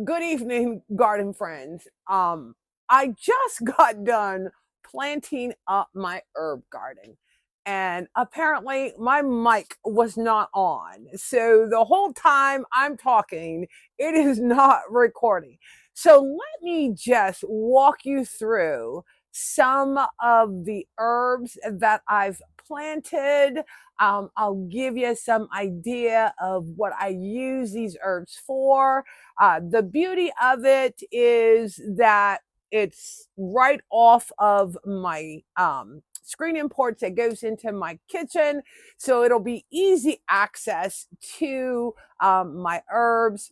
Good evening, garden friends. I just got done planting up my herb garden, and apparently my mic was not on. So the whole time I'm talking, it is not recording. So let me just walk you through some of the herbs that I've planted. I'll give you some idea of what I use these herbs for. The beauty of it is that it's right off of my screen porch that goes into my kitchen. So it'll be easy access to my herbs.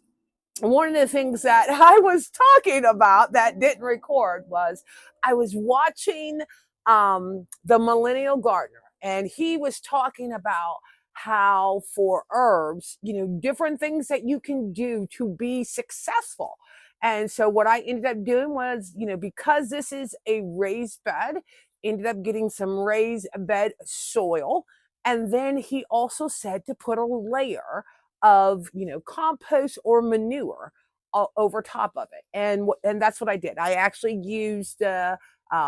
One of the things that I was talking about that didn't record was I was watching the Millennial Gardener, and he was talking about how for herbs, different things that you can do to be successful. And so what I ended up doing was, because this is a raised bed, ended up getting some raised bed soil. And then he also said to put a layer of compost or manure over top of it, and that's what I did. I actually used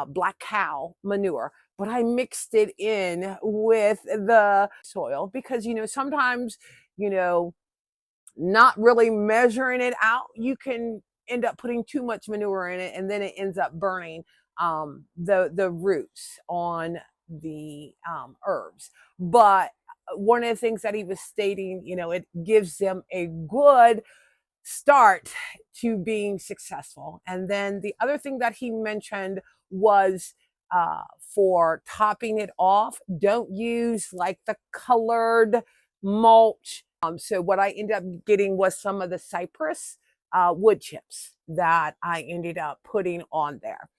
black cow manure, but I mixed it in with the soil because sometimes not really measuring it out, you can end up putting too much manure in it, and then it ends up burning the roots on the herbs. But one of the things that he was stating, it gives them a good start to being successful. And then the other thing that he mentioned was for topping it off, don't use like the colored mulch. So what I ended up getting was some of the cypress wood chips that I ended up putting on there.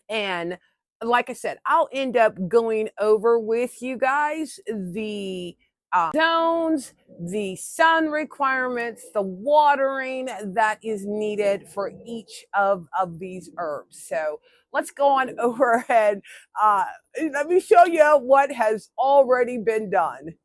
And like I said, I'll end up going over with you guys the zones, the sun requirements, the watering that is needed for each of these herbs. So let's go on over ahead. Let me show you what has already been done.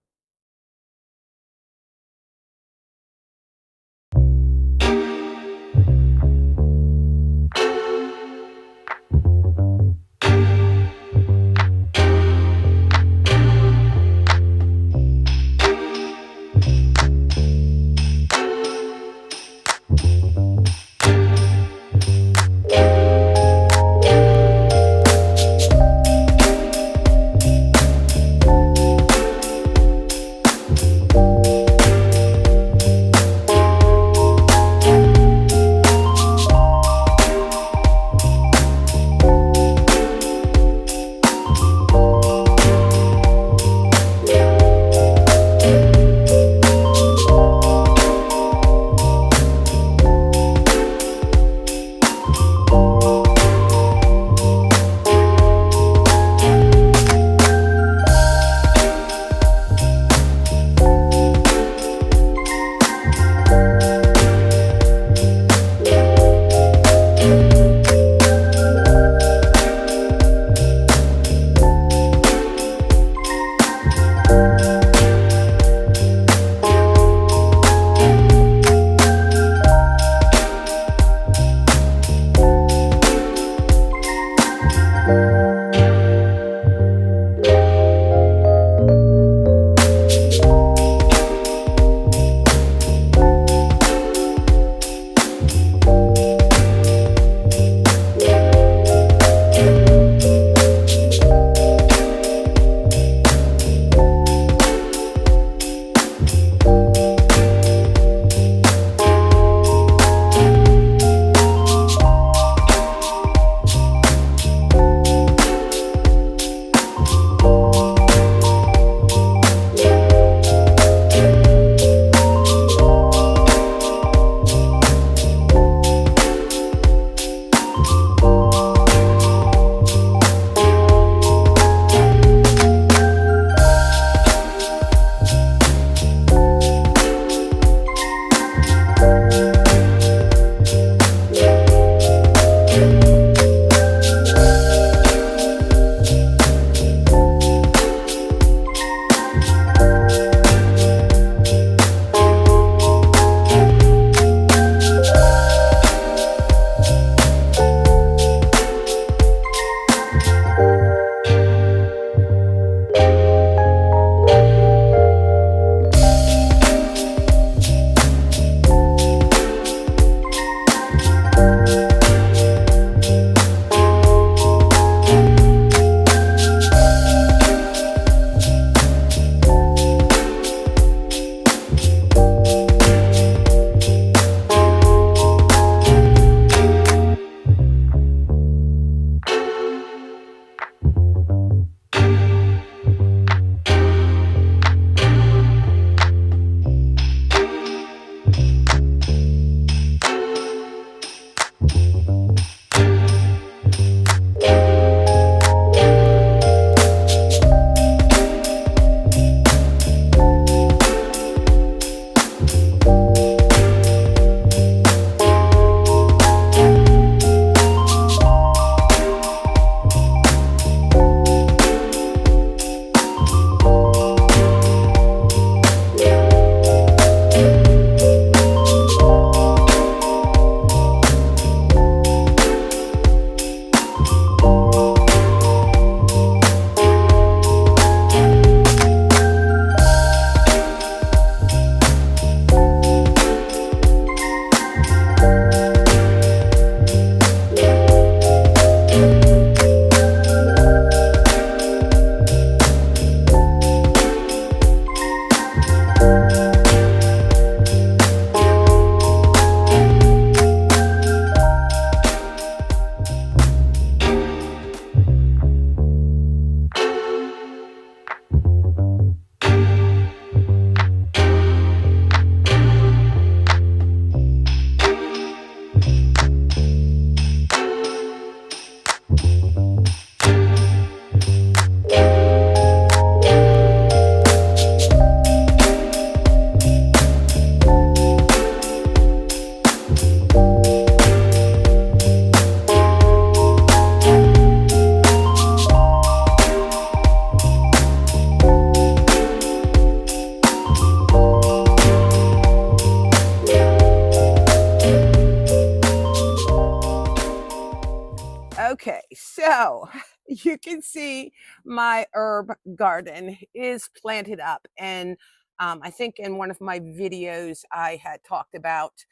Okay, so you can see my herb garden is planted up. And I think in one of my videos, I had talked about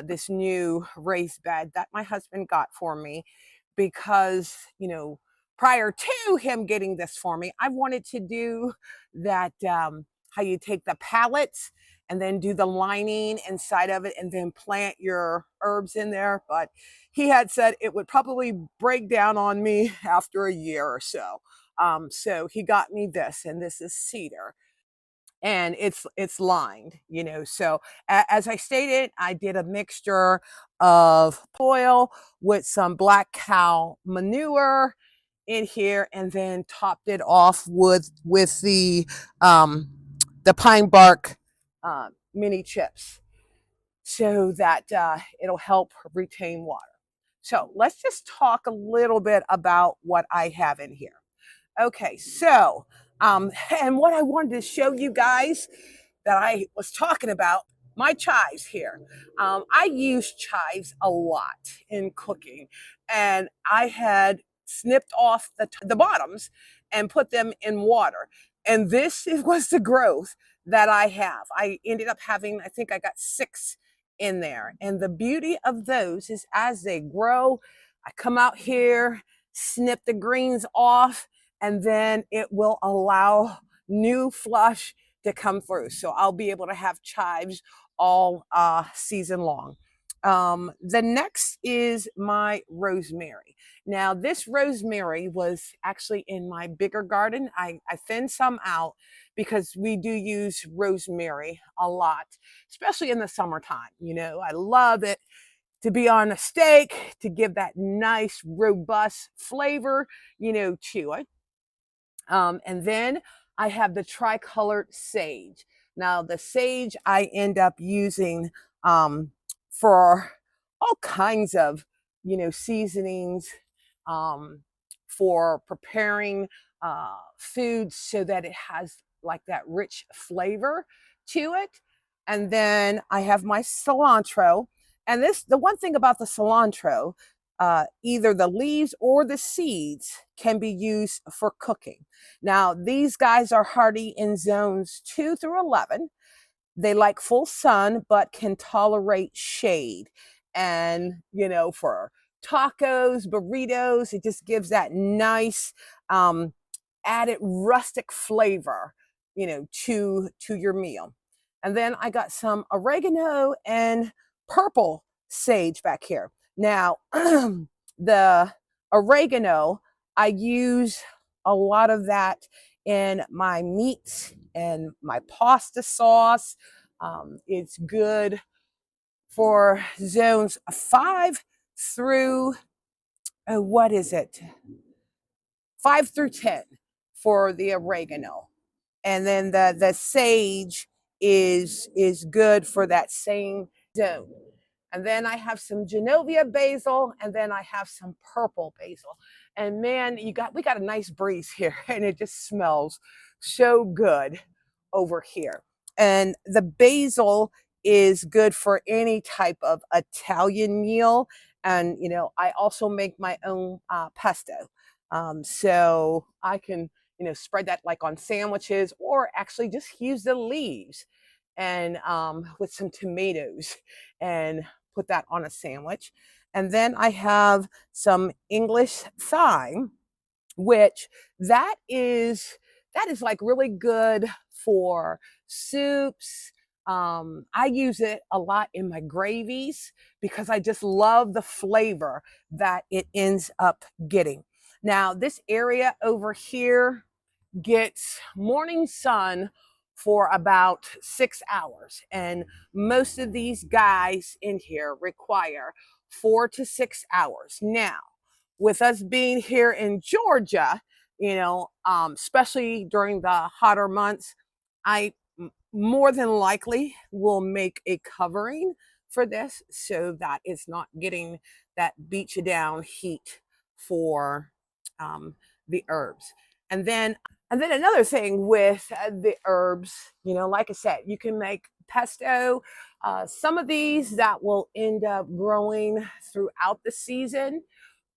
this new raised bed that my husband got for me because, prior to him getting this for me, I wanted to do that, how you take the pallets and then do the lining inside of it and then plant your herbs in there. But he had said it would probably break down on me after a year or so. So he got me this, and this is cedar, and it's lined, So as I stated, I did a mixture of oil with some black cow manure in here, and then topped it off with the pine bark mini chips, so that it'll help retain water. So let's just talk a little bit about what I have in here. Okay, so and what I wanted to show you guys that I was talking about, my chives here. I use chives a lot in cooking, and I had snipped off the bottoms and put them in water. And this was the growth that I have. I ended up having, I think I got 6 in there. And the beauty of those is as they grow, I come out here, snip the greens off, and then it will allow new flush to come through. So I'll be able to have chives all season long. The next is my rosemary. Now, this rosemary was actually in my bigger garden. I thinned some out because we do use rosemary a lot, especially in the summertime. I love it to be on a steak, to give that nice, robust flavor, to it. And then I have the tricolored sage. Now, the sage I end up using for all kinds of, seasonings, um, for preparing foods so that it has like that rich flavor to it. And then I have my cilantro. And the one thing about the cilantro, either the leaves or the seeds can be used for cooking. Now, these guys are hardy in zones 2 through 11. They like full sun, but can tolerate shade. And, for tacos, burritos, it just gives that nice added rustic flavor, to your meal. And then I got some oregano and purple sage back here. Now, the oregano, I use a lot of that in my meats and my pasta sauce. It's good for zones 5 through, what is it? 5 through 10 for the oregano. And then the sage is good for that same zone. And then I have some Genovia basil, and then I have some purple basil. And man, we got a nice breeze here, and it just smells so good over here. And the basil is good for any type of Italian meal. And I also make my own pesto. So I can, spread that like on sandwiches, or actually just use the leaves and with some tomatoes and put that on a sandwich. And then I have some English thyme, which that is like really good for soups. I use it a lot in my gravies because I just love the flavor that it ends up getting. Now, this area over here gets morning sun for about 6 hours. And most of these guys in here require 4 to 6 hours. Now, with us being here in Georgia, especially during the hotter months, I more than likely will make a covering for this so that it's not getting that beat you down heat for the herbs. And then another thing with the herbs, like I said, you can make pesto. Some of these that will end up growing throughout the season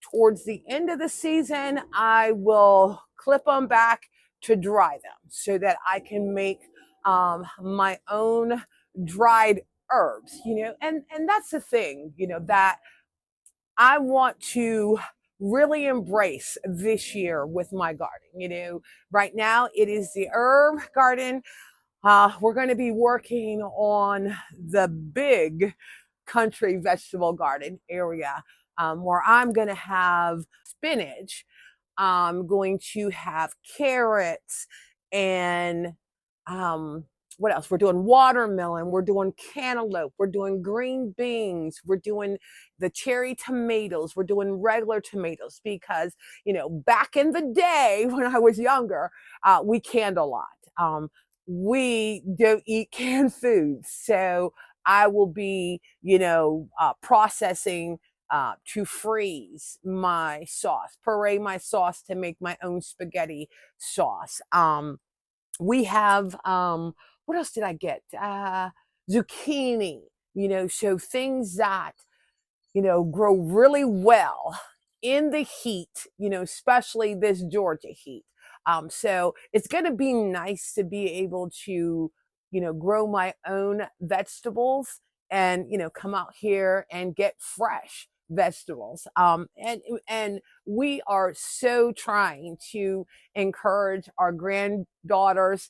towards the end of the season, I will clip them back to dry them so that I can make my own dried herbs, and that's the thing, that I want to really embrace this year with my garden. Right now it is the herb garden. We're going to be working on the big country vegetable garden area, where I'm going to have spinach. I'm going to have carrots and what else? We're doing watermelon, we're doing cantaloupe, we're doing green beans, we're doing the cherry tomatoes, we're doing regular tomatoes because, back in the day when I was younger, we canned a lot. We don't eat canned foods. So I will be, processing to freeze my sauce, puree my sauce to make my own spaghetti sauce. We have, what else did I get? Zucchini, so things that, grow really well in the heat, especially this Georgia heat. So it's going to be nice to be able to, grow my own vegetables and, come out here and get fresh vegetables. And we are so trying to encourage our granddaughters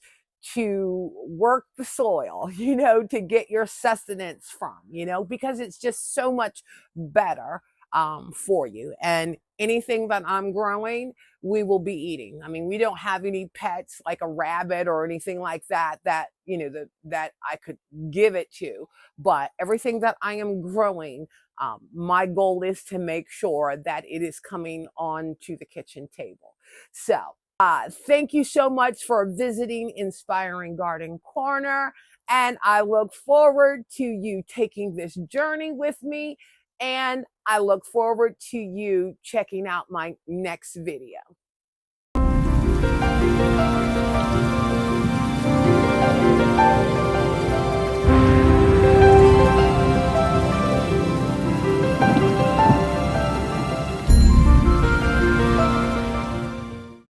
to work the soil, to get your sustenance from, because it's just so much better for you. And anything that I'm growing, we will be eating. I mean, we don't have any pets like a rabbit or anything like that, that I could give it to, but everything that I am growing, my goal is to make sure that it is coming onto the kitchen table. So thank you so much for visiting Inspiring Garden Corner, and I look forward to you taking this journey with me, and I look forward to you checking out my next video.